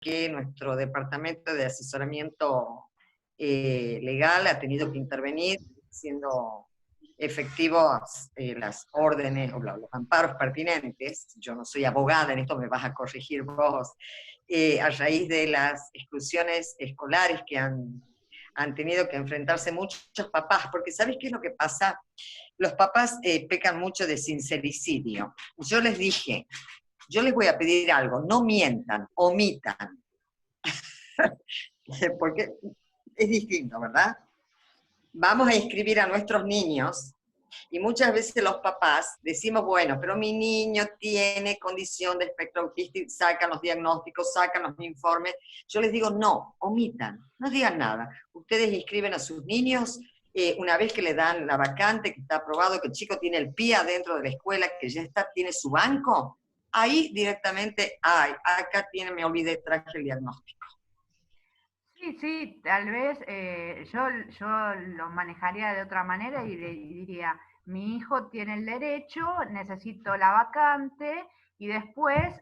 que nuestro departamento de asesoramiento legal ha tenido que intervenir, siendo efectivos las órdenes o los amparos pertinentes. Yo no soy abogada, en esto me vas a corregir vos, a raíz de las exclusiones escolares que han tenido que enfrentarse muchos papás, porque ¿sabés qué es lo que pasa? Los papás pecan mucho de sincericidio. Yo les dije, yo les voy a pedir algo, no mientan, omitan, porque es distinto, ¿verdad? Vamos a inscribir a nuestros niños y muchas veces los papás decimos, bueno, pero mi niño tiene condición de espectro autista y sacan los diagnósticos, sacan los informes. Yo les digo, no, omitan, no digan nada. Ustedes inscriben a sus niños una vez que le dan la vacante, que está aprobado, que el chico tiene el pie adentro de la escuela, que ya está, tiene su banco, ahí directamente, ay, acá tiene, me olvidé, traje el diagnóstico. Sí, sí, tal vez yo lo manejaría de otra manera y diría, mi hijo tiene el derecho, necesito la vacante y después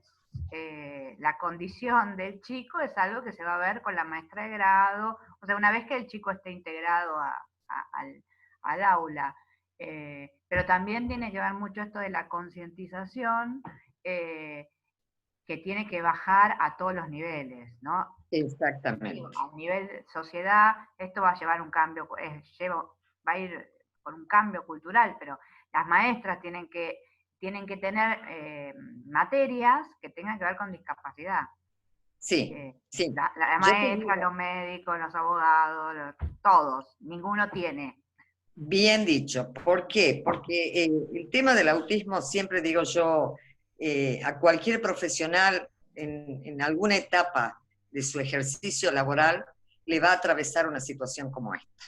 la condición del chico es algo que se va a ver con la maestra de grado, o sea, una vez que el chico esté integrado al aula. Pero también tiene que ver mucho esto de la concientización. Que tiene que bajar a todos los niveles, ¿no? Exactamente. A nivel sociedad, esto va a llevar un cambio, va a ir por un cambio cultural, pero las maestras tienen que tener materias que tengan que ver con discapacidad. Sí, sí. La Yo te maestra, digo, los médicos, los abogados, todos, ninguno tiene. bien dicho. ¿Por qué? Porque el tema del autismo, siempre digo yo, a cualquier profesional en alguna etapa de su ejercicio laboral le va a atravesar una situación como esta.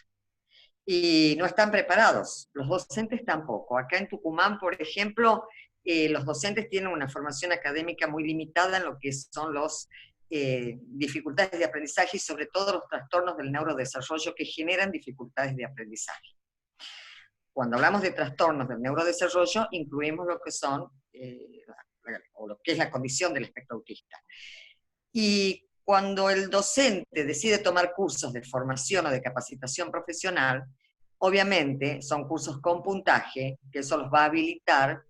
Y no están preparados, los docentes tampoco. Acá en Tucumán, por ejemplo, los docentes tienen una formación académica muy limitada en lo que son los dificultades de aprendizaje y sobre todo los trastornos del neurodesarrollo que generan dificultades de aprendizaje. Cuando hablamos de trastornos del neurodesarrollo, incluimos lo que son, o lo que es la condición del espectro autista. Y cuando el docente decide tomar cursos de formación o de capacitación profesional, obviamente son cursos con puntaje, que eso los va a habilitar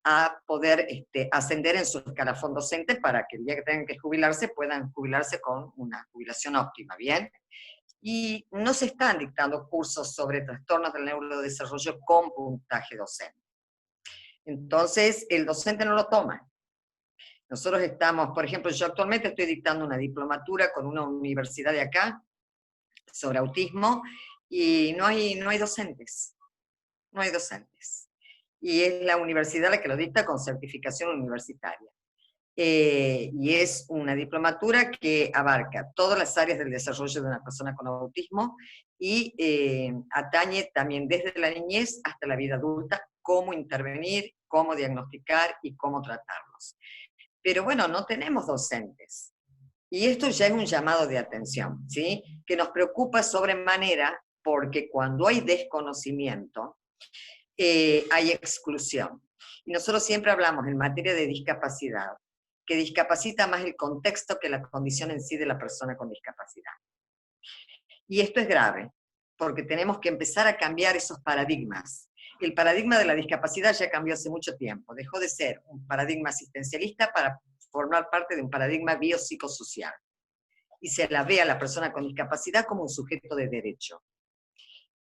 a poder ascender en su escalafón docente para que el día que tengan que jubilarse puedan jubilarse con una jubilación óptima, ¿bien? Y no se están dictando cursos sobre trastornos del neurodesarrollo con puntaje docente. Entonces, el docente no lo toma. Nosotros estamos, por ejemplo, yo actualmente estoy dictando una diplomatura con una universidad de acá sobre autismo y no hay docentes, no hay docentes. Y es la universidad la que lo dicta con certificación universitaria. Y es una diplomatura que abarca todas las áreas del desarrollo de una persona con autismo y atañe también desde la niñez hasta la vida adulta, cómo intervenir, cómo diagnosticar y cómo tratarlos. Pero bueno, no tenemos docentes. Y esto ya es un llamado de atención, ¿sí? Que nos preocupa sobremanera porque cuando hay desconocimiento, hay exclusión. Y nosotros siempre hablamos en materia de discapacidad, que discapacita más el contexto que la condición en sí de la persona con discapacidad. Y esto es grave, porque tenemos que empezar a cambiar esos paradigmas. El paradigma de la discapacidad ya cambió hace mucho tiempo, dejó de ser un paradigma asistencialista para formar parte de un paradigma biopsicosocial. Y se la ve a la persona con discapacidad como un sujeto de derecho.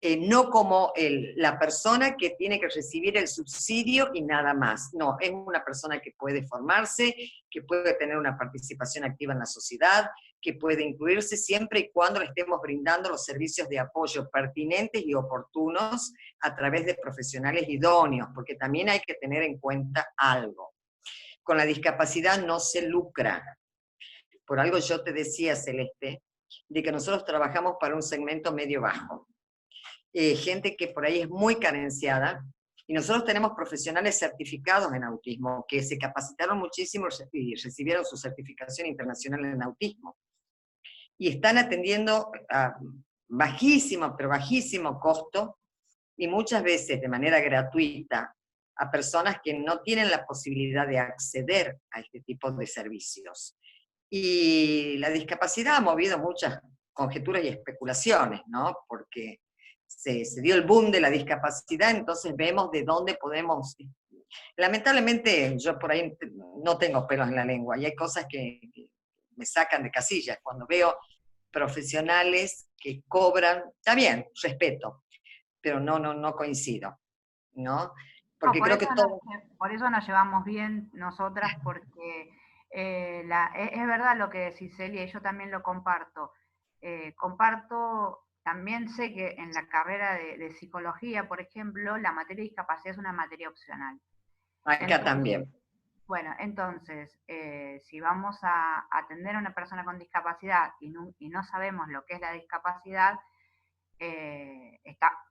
No como la persona que tiene que recibir el subsidio y nada más. No, es una persona que puede formarse, que puede tener una participación activa en la sociedad, que puede incluirse siempre y cuando le estemos brindando los servicios de apoyo pertinentes y oportunos a través de profesionales idóneos, porque también hay que tener en cuenta algo. Con la discapacidad no se lucra. Por algo yo te decía, Celeste, de que nosotros trabajamos para un segmento medio-bajo. Gente que por ahí es muy carenciada, y nosotros tenemos profesionales certificados en autismo, que se capacitaron muchísimo y recibieron su certificación internacional en autismo, y están atendiendo a bajísimo, pero bajísimo costo, y muchas veces de manera gratuita, a personas que no tienen la posibilidad de acceder a este tipo de servicios. Y la discapacidad ha movido muchas conjeturas y especulaciones, ¿no? Porque se dio el boom de la discapacidad, entonces vemos de dónde podemos... Lamentablemente yo por ahí no tengo pelos en la lengua y hay cosas que me sacan de casillas. Cuando veo profesionales que cobran, está bien, respeto, pero no coincido, ¿no? No, Porque creo que todo... por eso nos llevamos bien nosotras, porque es verdad lo que decís, Celia, y yo también lo comparto. Comparto, también sé que en la carrera de psicología, por ejemplo, la materia de discapacidad es una materia opcional. Acá Entonces, también. bueno, entonces, si vamos a atender a una persona con discapacidad y no sabemos lo que es la discapacidad,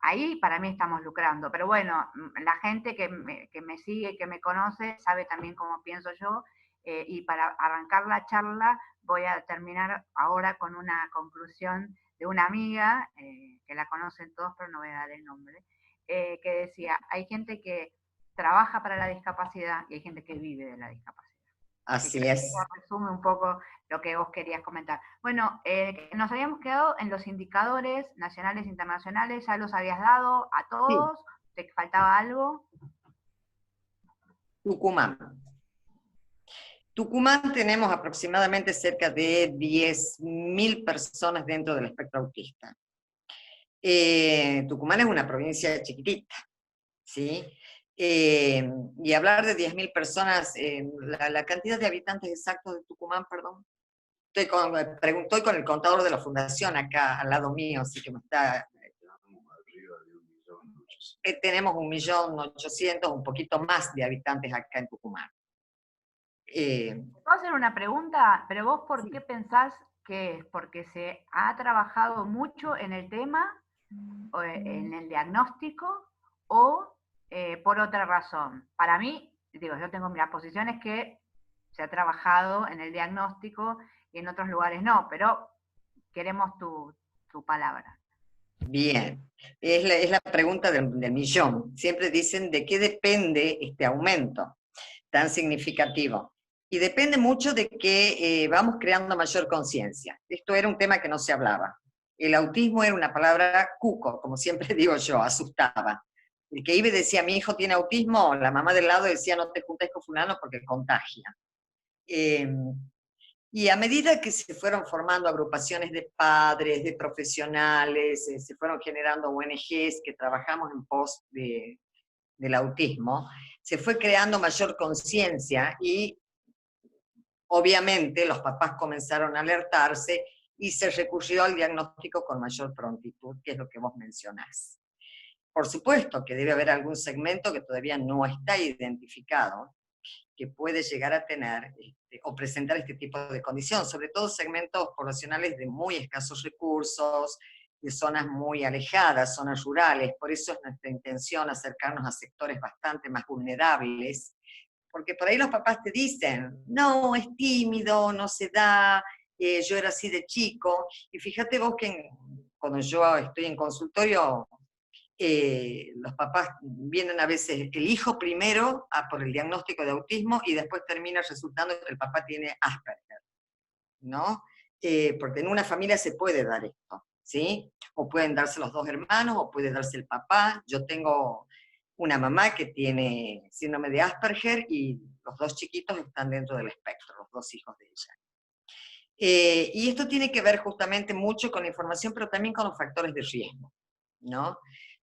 ahí para mí estamos lucrando. Pero bueno, la gente que me sigue, que me conoce, sabe también cómo pienso yo. Y para arrancar la charla voy a terminar ahora con una conclusión de una amiga, que la conocen todos, pero no voy a dar el nombre, que decía, hay gente que trabaja para la discapacidad y hay gente que vive de la discapacidad. Y Así creo que es. eso resume un poco lo que vos querías comentar. Bueno, nos habíamos quedado en los indicadores nacionales e internacionales, ya los habías dado a Sí, todos, ¿te faltaba algo? Tucumán. Tucumán tenemos aproximadamente cerca de 10.000 personas dentro del espectro autista. Tucumán es una provincia chiquitita, ¿sí? Y hablar de 10.000 personas, la cantidad de habitantes exactos de Tucumán, perdón. Estoy con el contador de la fundación acá al lado mío, así que me está... Tenemos 1.800.000, un poquito más de habitantes acá en Tucumán. ¿Puedo hacer una pregunta? Pero vos, ¿por Sí. qué pensás que es? ¿Porque se ha trabajado mucho en el tema, o en el diagnóstico, o por otra razón? Para mí, digo, yo tengo las posiciones que se ha trabajado en el diagnóstico y en otros lugares no, pero queremos tu palabra. Bien, es la pregunta del millón. Siempre dicen de qué depende este aumento tan significativo. Y depende mucho de que vamos creando mayor conciencia. Esto era un tema que no se hablaba. El autismo era una palabra cuco, como siempre digo yo, asustaba. El que iba y decía, mi hijo tiene autismo, la mamá del lado decía, no te juntes con fulano porque contagia. Eh, y a medida que se fueron formando agrupaciones de padres, de profesionales, se fueron generando ONGs que trabajamos en pos del autismo, se fue creando mayor conciencia y obviamente los papás comenzaron a alertarse y se recurrió al diagnóstico con mayor prontitud, que es lo que vos mencionás. Por supuesto que debe haber algún segmento que todavía no está identificado, que puede llegar a tener o presentar este tipo de condición, sobre todo segmentos poblacionales de muy escasos recursos, de zonas muy alejadas, zonas rurales. Por eso es nuestra intención acercarnos a sectores bastante más vulnerables, porque por ahí los papás te dicen, no, es tímido, no se da, yo era así de chico, y fíjate vos que cuando yo estoy en consultorio, los papás vienen a veces el hijo primero por el diagnóstico de autismo y después termina resultando que el papá tiene Asperger, ¿no? Porque en una familia se puede dar esto, ¿sí? O pueden darse los dos hermanos, o puede darse el papá. Yo tengo una mamá que tiene síndrome de Asperger y los dos chiquitos están dentro del espectro, los dos hijos de ella. Y esto tiene que ver justamente mucho con la información, pero también con los factores de riesgo, ¿no?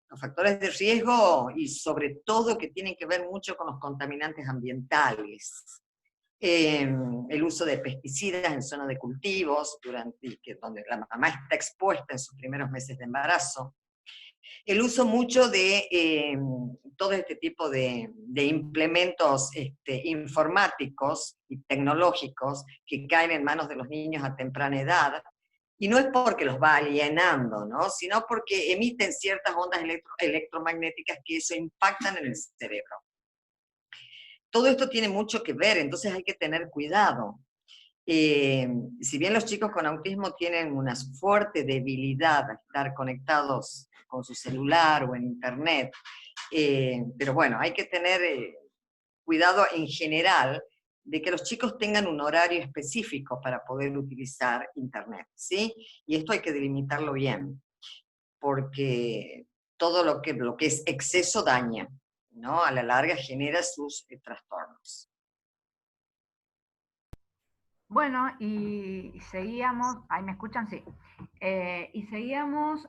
Los factores de riesgo y sobre todo que tienen que ver mucho con los contaminantes ambientales. El uso de pesticidas en zonas de cultivos, donde la mamá está expuesta en sus primeros meses de embarazo. El uso mucho de todo este tipo de implementos informáticos y tecnológicos que caen en manos de los niños a temprana edad, y no es porque los va alienando, ¿no? Sino porque emiten ciertas ondas electromagnéticas que eso impactan en el cerebro. Todo esto tiene mucho que ver, entonces hay que tener cuidado. Si bien los chicos con autismo tienen una fuerte debilidad a estar conectados con su celular o en internet, pero bueno, hay que tener cuidado en general de que los chicos tengan un horario específico para poder utilizar Internet, ¿sí? Y esto hay que delimitarlo bien, porque todo lo que es exceso daña, ¿no? A la larga genera sus trastornos. Bueno, y seguíamos, ahí me escuchan, sí. Y seguíamos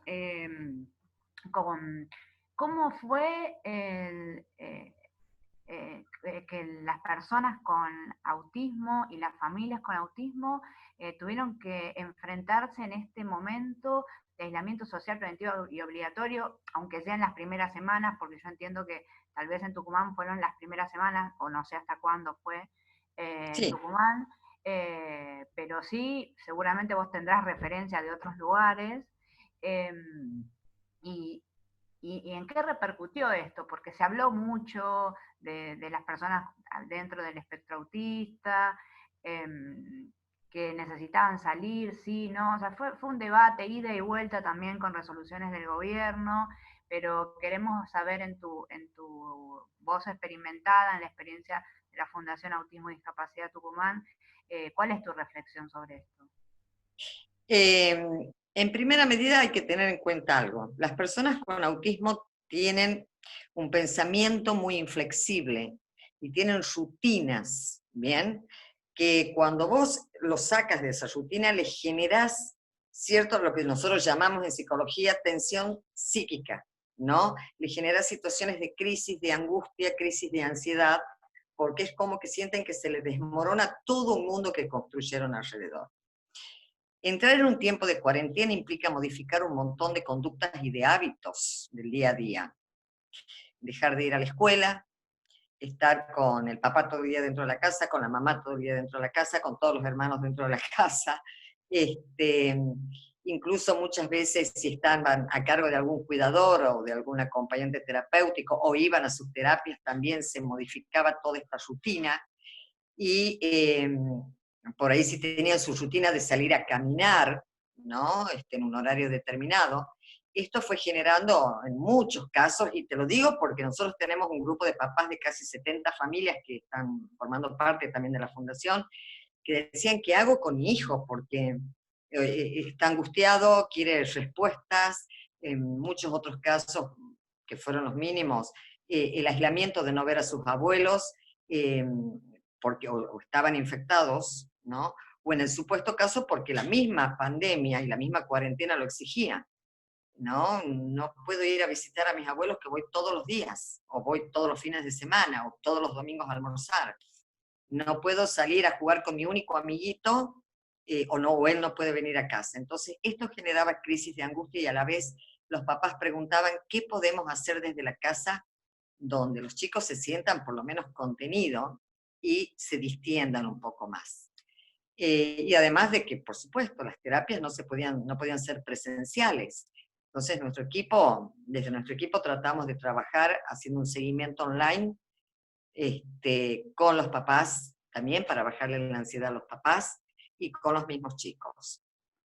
con cómo fue que las personas con autismo y las familias con autismo tuvieron que enfrentarse en este momento de aislamiento social preventivo y obligatorio, aunque sea en las primeras semanas, porque yo entiendo que tal vez en Tucumán fueron las primeras semanas, o no sé hasta cuándo fue en Sí. Tucumán, pero sí, seguramente vos tendrás referencia de otros lugares. Eh, y, y en qué repercutió esto? Porque se habló mucho de las personas dentro del espectro autista, eh, que necesitaban salir, sí, no, o sea, fue un debate, ida y vuelta también con resoluciones del gobierno, pero queremos saber en tu voz experimentada, en la experiencia de la Fundación Autismo y Discapacidad Tucumán, ¿cuál es tu reflexión sobre esto? En primera medida hay que tener en cuenta algo. Las personas con autismo tienen un pensamiento muy inflexible y tienen rutinas, ¿bien? Que cuando vos los sacas de esa rutina, les generás cierto, lo que nosotros llamamos en psicología tensión psíquica, ¿no? Les genera situaciones de crisis, de angustia, crisis de ansiedad, porque es como que sienten que se les desmorona todo un mundo que construyeron alrededor. Entrar en un tiempo de cuarentena implica modificar un montón de conductas y de hábitos del día a día. Dejar de ir a la escuela, estar con el papá todo el día dentro de la casa, con la mamá todo el día dentro de la casa, con todos los hermanos dentro de la casa. Incluso muchas veces si estaban a cargo de algún cuidador o de algún acompañante terapéutico o iban a sus terapias, también se modificaba toda esta rutina. Y por ahí si tenían su rutina de salir a caminar, ¿no? En un horario determinado. Esto fue generando en muchos casos, y te lo digo porque nosotros tenemos un grupo de papás de casi 70 familias que están formando parte también de la fundación, que decían, ¿qué hago con mi hijo? Porque está angustiado, quiere respuestas, en muchos otros casos, que fueron los mínimos, el aislamiento de no ver a sus abuelos, eh, porque o estaban infectados, ¿no? O en el supuesto caso porque la misma pandemia y la misma cuarentena lo exigía, ¿no? No puedo ir a visitar a mis abuelos que voy todos los días, o voy todos los fines de semana, o todos los domingos a almorzar. No puedo salir a jugar con mi único amiguito, o no, o él no puede venir a casa. Entonces, esto generaba crisis de angustia y a la vez los papás preguntaban, ¿qué podemos hacer desde la casa donde los chicos se sientan por lo menos contenidos y se distiendan un poco más? Y además de que, por supuesto, las terapias no podían ser presenciales. Entonces, desde nuestro equipo tratamos de trabajar haciendo un seguimiento online, con los papás también para bajarle la ansiedad a los papás y con los mismos chicos.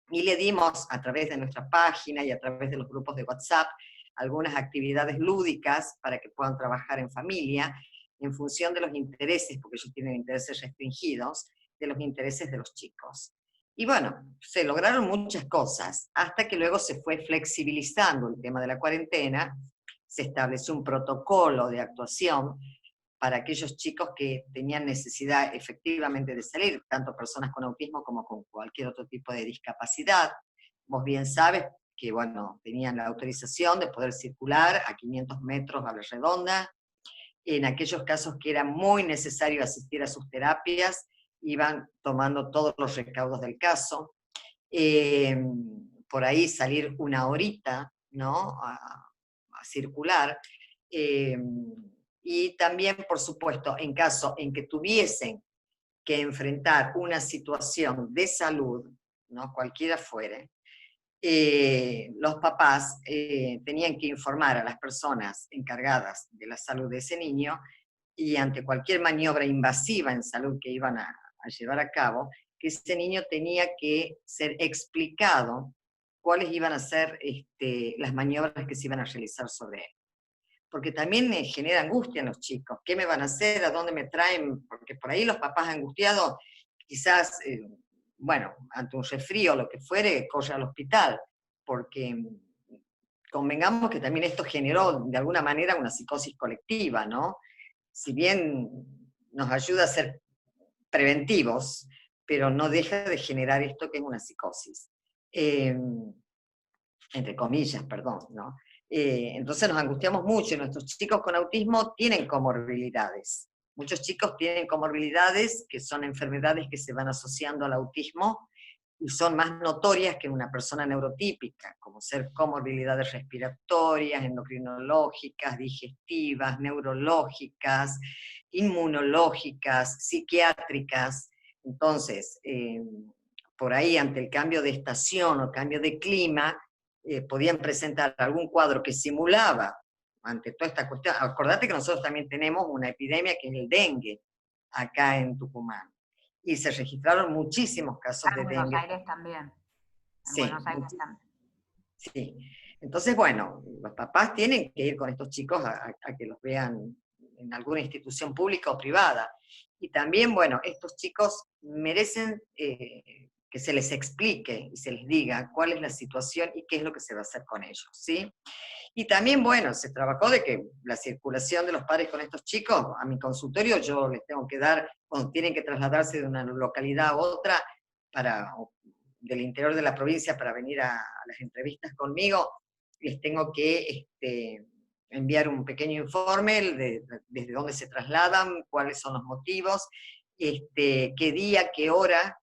Y le dimos a través de nuestra página y a través de los grupos de WhatsApp algunas actividades lúdicas para que puedan trabajar en familia en función de los intereses, porque ellos tienen intereses restringidos, de los intereses de los chicos. Y bueno, se lograron muchas cosas, hasta que luego se fue flexibilizando el tema de la cuarentena, se estableció un protocolo de actuación para aquellos chicos que tenían necesidad efectivamente de salir, tanto personas con autismo como con cualquier otro tipo de discapacidad. Vos bien sabes que, bueno, tenían la autorización de poder circular a 500 metros a la redonda. En aquellos casos que era muy necesario asistir a sus terapias, iban tomando todos los recaudos del caso. Eh, por ahí salir una horita, ¿no? A circular. Eh, y también, por supuesto, en caso en que tuviesen que enfrentar una situación de salud, ¿no? Cualquiera fuere, los papás tenían que informar a las personas encargadas de la salud de ese niño y ante cualquier maniobra invasiva en salud que iban a llevar a cabo, que ese niño tenía que ser explicado cuáles iban a ser las maniobras que se iban a realizar sobre él. porque también genera angustia en los chicos. ¿Qué me van a hacer? ¿A dónde me traen? Porque por ahí los papás angustiados, quizás, bueno, ante un resfrío o lo que fuere, corre al hospital, porque convengamos que también esto generó de alguna manera una psicosis colectiva, ¿no? Si bien nos ayuda a ser preventivos, pero no deja de generar esto que es una psicosis. Entre comillas, perdón, ¿no? Entonces nos angustiamos mucho, y nuestros chicos con autismo tienen comorbilidades. Muchos chicos tienen comorbilidades que son enfermedades que se van asociando al autismo y son más notorias que en una persona neurotípica, como ser comorbilidades respiratorias, endocrinológicas, digestivas, neurológicas, inmunológicas, psiquiátricas. Entonces, por ahí ante el cambio de estación o cambio de clima, podían presentar algún cuadro que simulaba, ante toda esta cuestión. Acordate que nosotros también tenemos una epidemia que es el dengue, acá en Tucumán. Y se registraron muchísimos casos En de Buenos dengue. Aires también. En Sí, Buenos Aires también. sí. Entonces, bueno, los papás tienen que ir con estos chicos a que los vean en alguna institución pública o privada. Y también, bueno, estos chicos merecen que se les explique y se les diga cuál es la situación y qué es lo que se va a hacer con ellos, ¿sí? Y también, bueno, se trabajó de que la circulación de los padres con estos chicos, a mi consultorio yo les tengo que dar, cuando tienen que trasladarse de una localidad a otra, del interior de la provincia para venir a las entrevistas conmigo, les tengo que enviar un pequeño informe desde dónde se trasladan, cuáles son los motivos, qué día, qué hora,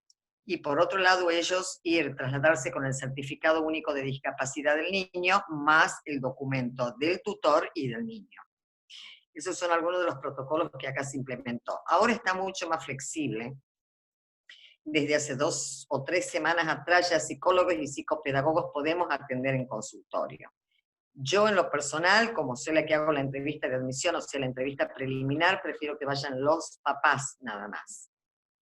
y por otro lado ellos trasladarse con el certificado único de discapacidad del niño, más el documento del tutor y del niño. Esos son algunos de los protocolos que acá se implementó. Ahora está mucho más flexible. Desde hace 2 o 3 semanas atrás ya psicólogos y psicopedagogos podemos atender en consultorio. Yo en lo personal, como soy la que hago la entrevista de admisión, o sea, la entrevista preliminar, prefiero que vayan los papás nada más.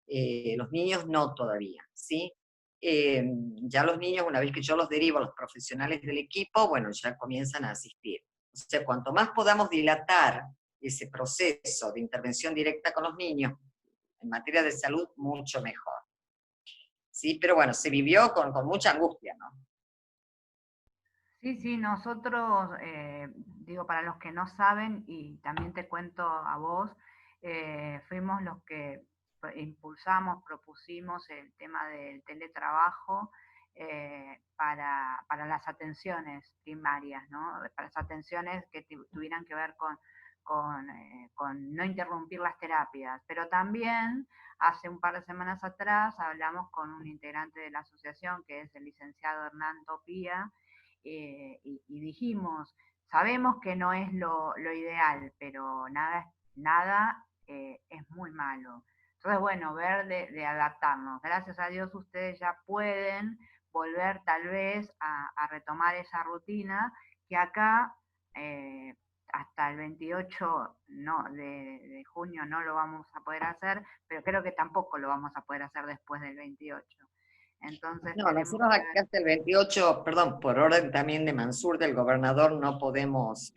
Los niños no todavía, ¿sí? Ya los niños, una vez que yo los derivo a los profesionales del equipo, bueno, ya comienzan a asistir. O sea, cuanto más podamos dilatar ese proceso de intervención directa con los niños en materia de salud, mucho mejor. ¿Sí? Pero bueno, se vivió con mucha angustia, ¿no? Sí, sí, nosotros, digo, para los que no saben, y también te cuento a vos, fuimos los que impulsamos, propusimos el tema del teletrabajo para las atenciones primarias, ¿no? Para las atenciones que tuvieran que ver con no interrumpir las terapias, pero también hace un par de semanas atrás hablamos con un integrante de la asociación, que es el licenciado Hernán Topía, y dijimos, sabemos que no es lo ideal, pero nada es muy malo. Entonces, bueno, ver de adaptarnos. Gracias a Dios ustedes ya pueden volver tal vez a retomar esa rutina que acá hasta el 28 no, de junio no lo vamos a poder hacer, pero creo que tampoco lo vamos a poder hacer después del 28. Entonces No, tenemos nosotros que acá ver. hasta el 28, perdón, por orden también de Mansur, del gobernador, no podemos,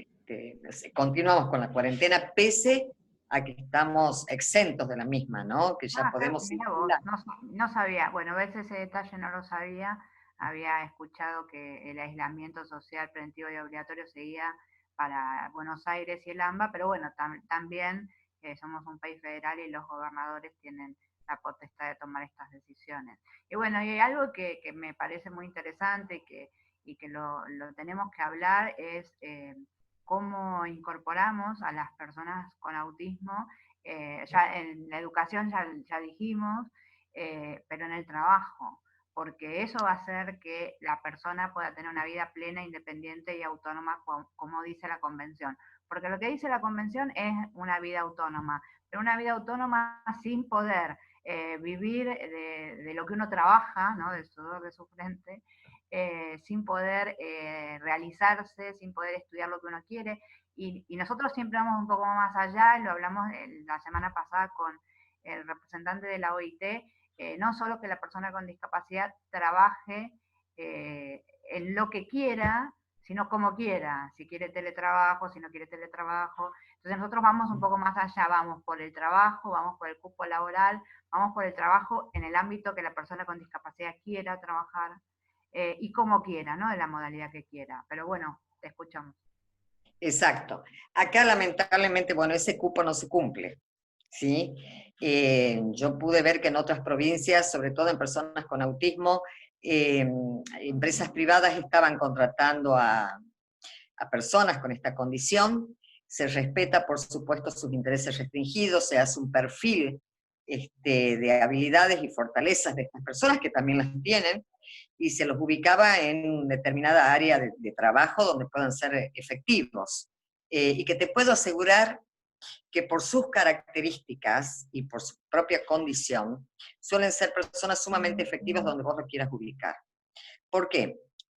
continuamos con la cuarentena, pese a que estamos exentos de la misma, ¿no? Que ya podemos Mira vos, circular. no sabía, bueno, ves ese detalle no lo sabía, había escuchado que el aislamiento social preventivo y obligatorio seguía para Buenos Aires y el AMBA, pero bueno, también somos un país federal y los gobernadores tienen la potestad de tomar estas decisiones. Y bueno, y hay algo que me parece muy interesante y que lo tenemos que hablar es cómo incorporamos a las personas con autismo ya en la educación ya dijimos, pero en el trabajo, porque eso va a hacer que la persona pueda tener una vida plena, independiente y autónoma, como dice la Convención. Porque lo que dice la Convención es una vida autónoma, pero una vida autónoma sin poder vivir de lo que uno trabaja, ¿no? Del sudor de su frente, sin poder realizarse, sin poder estudiar lo que uno quiere. Y nosotros siempre vamos un poco más allá, lo hablamos la semana pasada con el representante de la OIT, no solo que la persona con discapacidad trabaje en lo que quiera, sino como quiera, si quiere teletrabajo, si no quiere teletrabajo. Entonces nosotros vamos un poco más allá, vamos por el trabajo, vamos por el cupo laboral, vamos por el trabajo en el ámbito que la persona con discapacidad quiera trabajar y como quiera, ¿no? De la modalidad que quiera. Pero bueno, te escuchamos. Exacto. Acá lamentablemente, bueno, ese cupo no se cumple, ¿sí? Yo pude ver que en otras provincias, sobre todo en personas con autismo, empresas privadas estaban contratando a personas con esta condición, se respeta, por supuesto, sus intereses restringidos, se hace un perfil de habilidades y fortalezas de estas personas, que también las tienen, y se los ubicaba en determinada área de trabajo donde puedan ser efectivos. Y que te puedo asegurar que por sus características y por su propia condición, suelen ser personas sumamente efectivas donde vos lo quieras ubicar. ¿Por qué?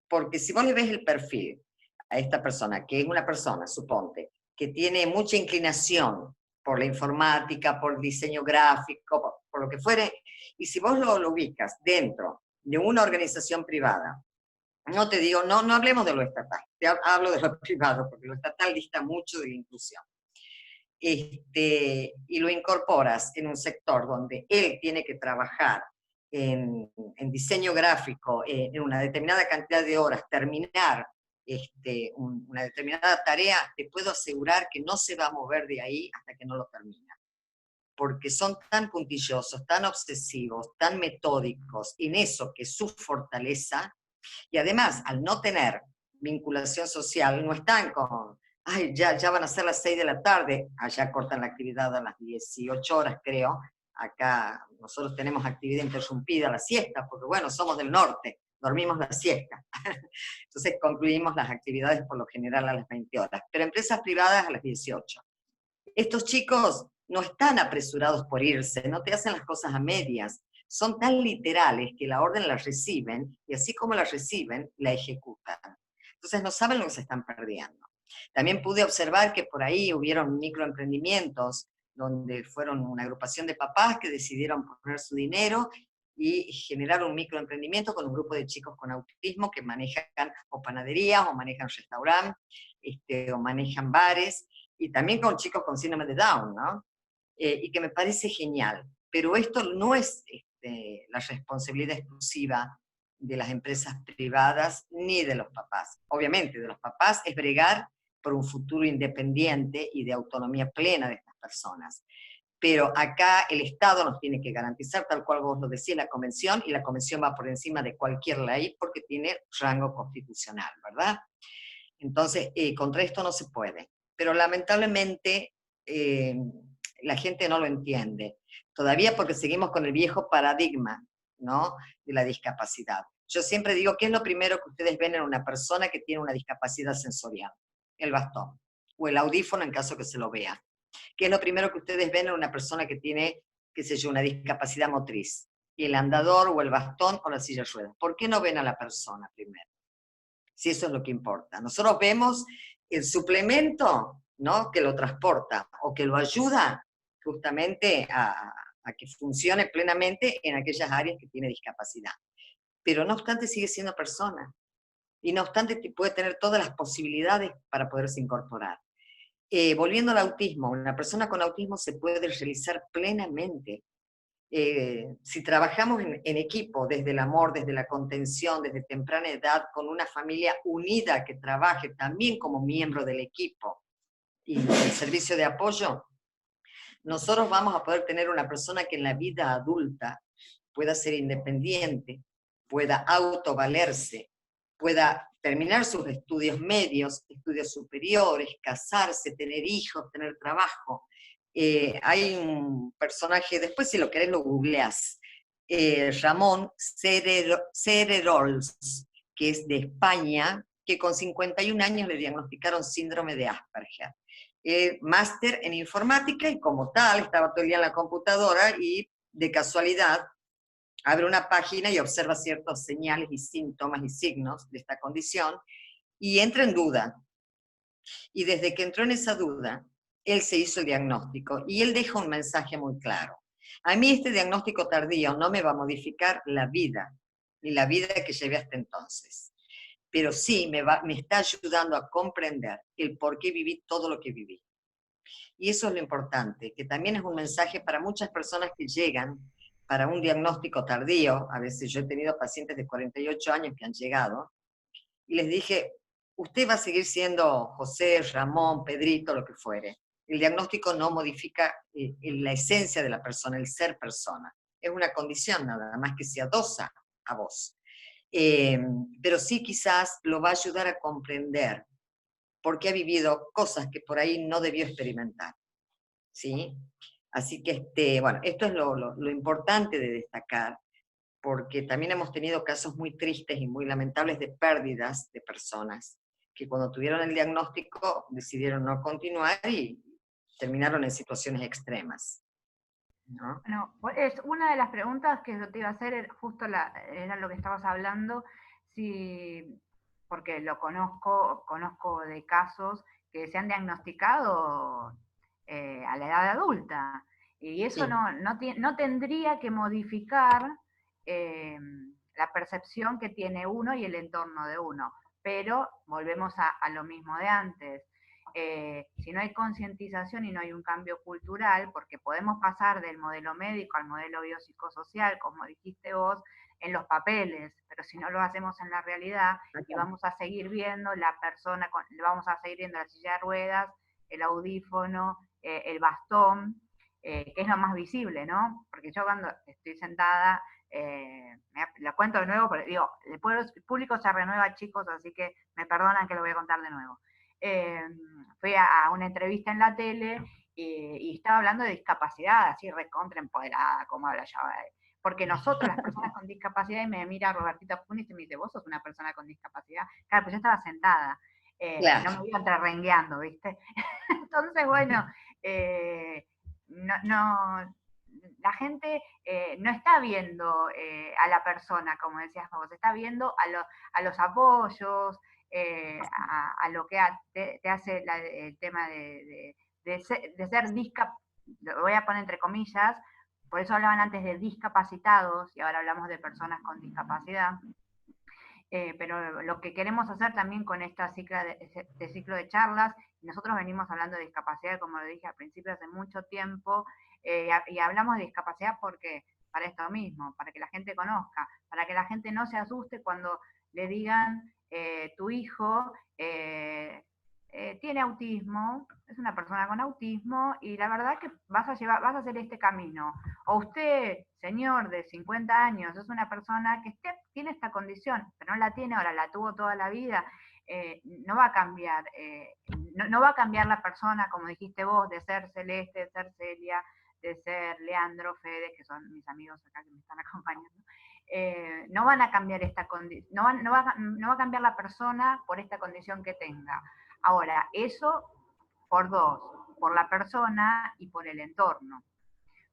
Porque si vos le ves el perfil a esta persona, que es una persona, suponte, que tiene mucha inclinación por la informática, por el diseño gráfico, por lo que fuere, y si vos lo ubicas dentro de una organización privada, no te digo, no hablemos de lo estatal, te hablo de lo privado, porque lo estatal dista mucho de la inclusión. Y lo incorporas en un sector donde él tiene que trabajar en diseño gráfico, en una determinada cantidad de horas, terminar una determinada tarea, te puedo asegurar que no se va a mover de ahí hasta que no lo termina. Porque son tan puntillosos, tan obsesivos, tan metódicos en eso que es su fortaleza, y además, al no tener vinculación social, no están con, ay, ya van a ser las 6 de la tarde, allá cortan la actividad a las 18 horas, creo. Acá nosotros tenemos actividad interrumpida, la siesta, porque bueno, somos del norte, dormimos la siesta. Entonces concluimos las actividades por lo general a las 20 horas, pero empresas privadas a las 18. Estos chicos no están apresurados por irse, no te hacen las cosas a medias, son tan literales que la orden la reciben, y así como la reciben, la ejecutan. Entonces no saben lo que se están perdiendo. También pude observar que por ahí hubieron microemprendimientos, donde fueron una agrupación de papás que decidieron poner su dinero y generar un microemprendimiento con un grupo de chicos con autismo que manejan o panaderías, o manejan restaurantes, o manejan bares, y también con chicos con síndrome de Down, ¿no? Y que me parece genial. Pero esto no es la responsabilidad exclusiva de las empresas privadas ni de los papás. Obviamente, de los papás es bregar por un futuro independiente y de autonomía plena de estas personas. Pero acá el Estado nos tiene que garantizar, tal cual vos lo decís, la Convención, y la Convención va por encima de cualquier ley porque tiene rango constitucional, ¿verdad? Entonces, contra esto no se puede. Pero lamentablemente la gente no lo entiende. Todavía porque seguimos con el viejo paradigma, ¿no?, de la discapacidad. Yo siempre digo, ¿qué es lo primero que ustedes ven en una persona que tiene una discapacidad sensorial? El bastón, o el audífono en caso que se lo vea. ¿Qué es lo primero que ustedes ven en una persona que tiene, qué sé yo, una discapacidad motriz? Y el andador, o el bastón, o la silla de ruedas. ¿Por qué no ven a la persona primero? Si eso es lo que importa. Nosotros vemos el suplemento, ¿no?, que lo transporta o que lo ayuda justamente a que funcione plenamente en aquellas áreas que tiene discapacidad. Pero no obstante sigue siendo persona, y no obstante puede tener todas las posibilidades para poderse incorporar. Volviendo al autismo, una persona con autismo se puede realizar plenamente. Si trabajamos en equipo, desde el amor, desde la contención, desde temprana edad, con una familia unida que trabaje también como miembro del equipo y del servicio de apoyo, nosotros vamos a poder tener una persona que en la vida adulta pueda ser independiente, pueda autovalerse, pueda terminar sus estudios medios, estudios superiores, casarse, tener hijos, tener trabajo. Hay un personaje, después si lo querés lo googleás, Ramón Cererols, que es de España, que con 51 años le diagnosticaron síndrome de Asperger. Máster en informática, y como tal estaba todo el día en la computadora y de casualidad abre una página y observa ciertos señales y síntomas y signos de esta condición y entra en duda. Y desde que entró en esa duda, él se hizo el diagnóstico y él deja un mensaje muy claro. A mí este diagnóstico tardío no me va a modificar la vida, ni la vida que llevé hasta entonces. pero sí me está ayudando a comprender el por qué viví todo lo que viví. Y eso es lo importante, que también es un mensaje para muchas personas que llegan para un diagnóstico tardío. A veces yo he tenido pacientes de 48 años que han llegado, y les dije, usted va a seguir siendo José, Ramón, Pedrito, lo que fuere. El diagnóstico no modifica la esencia de la persona, el ser persona. Es una condición nada más que se adosa a vos. Eh, pero sí quizás lo va a ayudar a comprender porque ha vivido cosas que por ahí no debió experimentar. ¿Sí? Así que, bueno, esto es lo importante de destacar, porque también hemos tenido casos muy tristes y muy lamentables de pérdidas de personas que cuando tuvieron el diagnóstico decidieron no continuar y terminaron en situaciones extremas, ¿no? Bueno, es una de las preguntas que yo te iba a hacer, justo era lo que estabas hablando, si, porque lo conozco de casos que se han diagnosticado a la edad adulta, y eso Sí, no tendría que modificar eh, la percepción que tiene uno y el entorno de uno, pero volvemos a lo mismo de antes. Si no hay concientización y no hay un cambio cultural, porque podemos pasar del modelo médico al modelo biopsicosocial, como dijiste vos, en los papeles, pero si no lo hacemos en la realidad, y acá. vamos a seguir viendo la persona, vamos a seguir viendo la silla de ruedas, el audífono, el bastón, que es lo más visible, ¿no? Porque yo cuando estoy sentada, la cuento de nuevo, pero digo, el público se renueva, chicos, así que me perdonan que lo voy a contar de nuevo. Eh, Fui a una entrevista en la tele y estaba hablando de discapacidad, así recontra empoderada, como habla yo. Porque nosotros, las personas con discapacidad, y me mira Robertita Funes y me dice, vos sos una persona con discapacidad. Claro, pues yo estaba sentada, no Claro, me iba entrerengueando, ¿viste? Entonces, bueno, no, la gente no está viendo a la persona, como decías vos, está viendo a los apoyos, a lo que te hace el tema de ser lo voy a poner entre comillas, por eso hablaban antes de discapacitados y ahora hablamos de personas con discapacidad. Pero lo que queremos hacer también con esta ciclo de charlas, nosotros venimos hablando de discapacidad, como lo dije al principio, hace mucho tiempo, y hablamos de discapacidad porque para esto mismo, para que la gente conozca, para que la gente no se asuste cuando le digan tu hijo tiene autismo, es una persona con autismo, y la verdad que vas a hacer este camino. O usted, señor de 50 años, es una persona que tiene esta condición, pero no la tiene ahora, la tuvo toda la vida, no va a cambiar, no va a cambiar la persona, como dijiste vos, de ser Celeste, de ser Celia, de ser Leandro, Fede, que son mis amigos acá que me están acompañando. No van a cambiar esta condición, no va a cambiar la persona por esta condición que tenga. Ahora, eso por dos, por la persona y por el entorno.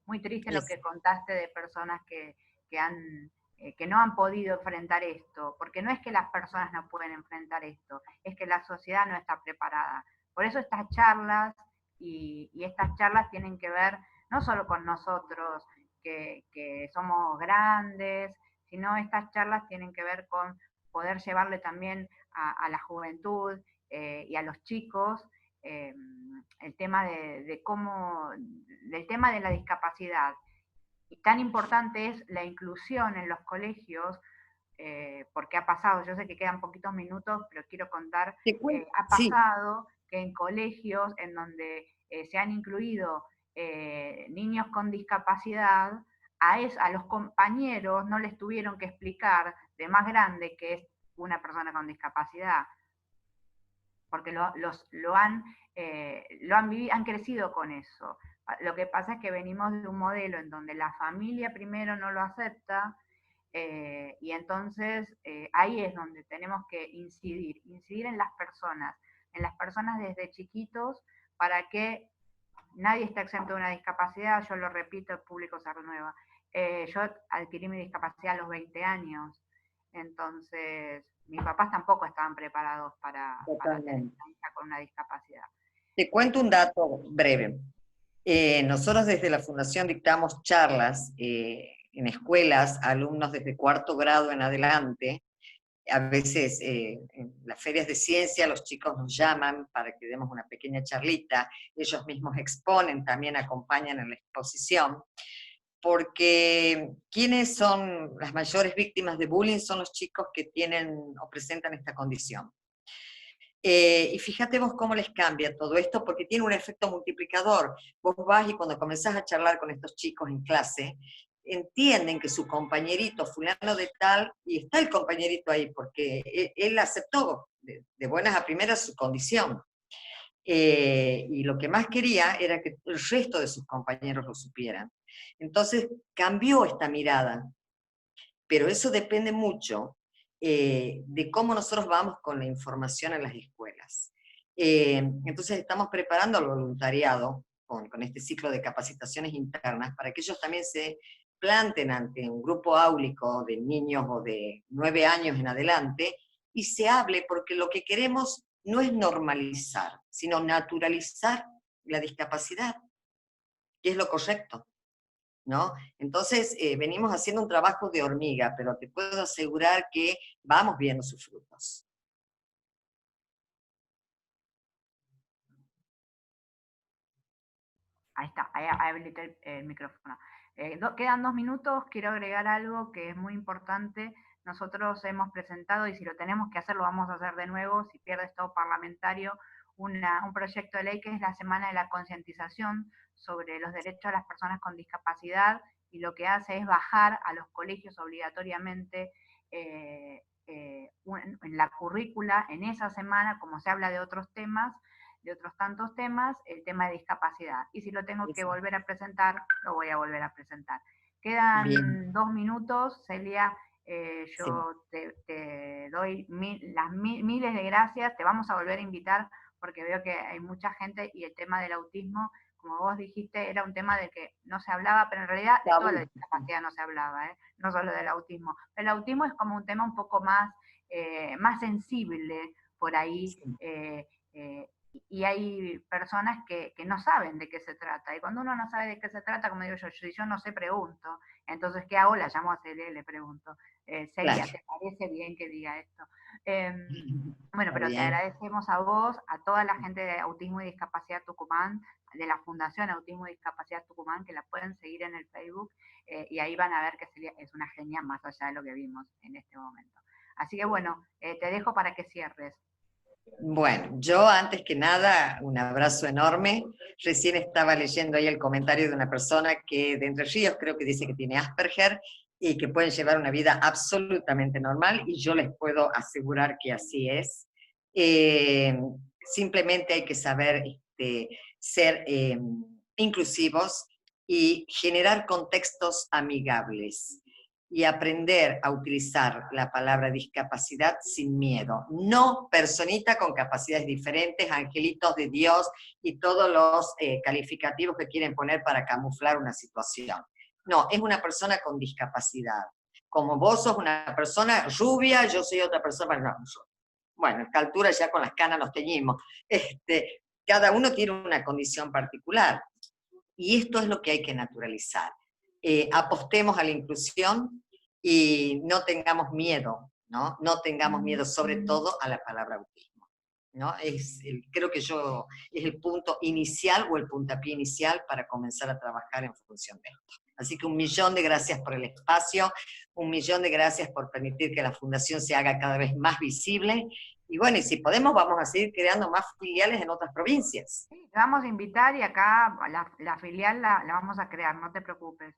Muy triste lo es, que contaste de personas que no han podido enfrentar esto, porque no es que las personas no pueden enfrentar esto, es que la sociedad no está preparada. Por eso estas charlas y estas charlas tienen que ver no solo con nosotros, que somos grandes, sino estas charlas tienen que ver con poder llevarle también a la juventud y a los chicos eh, el tema de cómo, del tema de la discapacidad. Y tan importante es la inclusión en los colegios, porque ha pasado, yo sé que quedan poquitos minutos, pero quiero contar, te cuento, ha sí, pasado que en colegios en donde se han incluido niños con discapacidad, a los compañeros no les tuvieron que explicar de más grande que es una persona con discapacidad, porque han crecido con eso. Lo que pasa es que venimos de un modelo en donde la familia primero no lo acepta, y entonces ahí es donde tenemos que incidir en las personas desde chiquitos, para que nadie esté exento de una discapacidad. Yo lo repito, el público se renueva. Yo adquirí mi discapacidad a los 20 años, entonces mis papás tampoco estaban preparados para tener totalmente. una hija con una discapacidad. Te cuento un dato breve. Nosotros desde la Fundación dictamos charlas en escuelas a alumnos desde cuarto grado en adelante, A veces en las ferias de ciencia los chicos nos llaman para que demos una pequeña charlita, ellos mismos exponen, también acompañan en la exposición, porque ¿quiénes son las mayores víctimas de bullying? Son los chicos que tienen o presentan esta condición. Y fíjate vos cómo les cambia todo esto, porque tiene un efecto multiplicador. Vos vas y cuando comenzás a charlar con estos chicos en clase, entienden que su compañerito fulano de tal, y está el compañerito ahí, porque él aceptó de buenas a primeras su condición. Y lo que más quería era que el resto de sus compañeros lo supieran. Entonces cambió esta mirada, pero eso depende mucho de cómo nosotros vamos con la información en las escuelas. Entonces estamos preparando al voluntariado con este ciclo de capacitaciones internas para que ellos también se planten ante un grupo áulico de niños o de 9 años en adelante y se hable, porque lo que queremos no es normalizar, sino naturalizar la discapacidad, que es lo correcto, ¿no? Entonces, venimos haciendo un trabajo de hormiga, pero te puedo asegurar que vamos viendo sus frutos. Ahí está, ahí habilité el micrófono. Quedan 2 minutos, quiero agregar algo que es muy importante. Nosotros hemos presentado, y si lo tenemos que hacer, lo vamos a hacer de nuevo, si pierde estado parlamentario, un proyecto de ley que es la Semana de la Concientización sobre los derechos de las personas con discapacidad, y lo que hace es bajar a los colegios obligatoriamente en la currícula, en esa semana, como se habla de otros temas, de otros tantos temas, el tema de discapacidad. Y si lo tengo que volver a presentar, lo voy a volver a presentar. Quedan Bien. 2 minutos, Celia, yo Sí. te doy miles de gracias, te vamos a volver a invitar porque veo que hay mucha gente y el tema del autismo, como vos dijiste, era un tema de que no se hablaba, pero en realidad de toda la discapacidad no se hablaba, no solo del autismo. El autismo es como un tema un poco más sensible por ahí, Sí. y hay personas que no saben de qué se trata. Y cuando uno no sabe de qué se trata, como digo yo, si yo no sé, pregunto. Entonces, ¿qué hago? La llamo a Celia y le pregunto. Celia, Claro. ¿te parece bien que diga esto? Bueno, Está pero te bien. agradecemos a vos, a toda la gente de Autismo y Discapacidad Tucumán, de la Fundación Autismo y Discapacidad Tucumán, que la pueden seguir en el Facebook, y ahí van a ver que Celia es una genia más allá de lo que vimos en este momento. Así que bueno, te dejo para que cierres. Bueno, yo antes que nada, un abrazo enorme. Recién estaba leyendo ahí el comentario de una persona que de Entre Ríos creo que dice que tiene Asperger y que pueden llevar una vida absolutamente normal, y yo les puedo asegurar que así es. Eh, Simplemente hay que saber ser inclusivos y generar contextos amigables y aprender a utilizar la palabra discapacidad sin miedo. No personita con capacidades diferentes, angelitos de Dios y todos los calificativos que quieren poner para camuflar una situación. No, es una persona con discapacidad. Como vos sos una persona rubia, yo soy otra persona, no, bueno, a esta altura ya con las canas nos teñimos. Cada uno tiene una condición particular. Y esto es lo que hay que naturalizar. Apostemos a la inclusión y no tengamos miedo, ¿no? No tengamos miedo, sobre todo a la palabra autismo, ¿no? Creo que es el punto inicial o el puntapié inicial para comenzar a trabajar en función de esto. Así que 1.000.000 de gracias por el espacio, 1.000.000 de gracias por permitir que la Fundación se haga cada vez más visible. Y bueno, y si podemos, vamos a seguir creando más filiales en otras provincias. Sí, te vamos a invitar y acá la filial la vamos a crear, no te preocupes.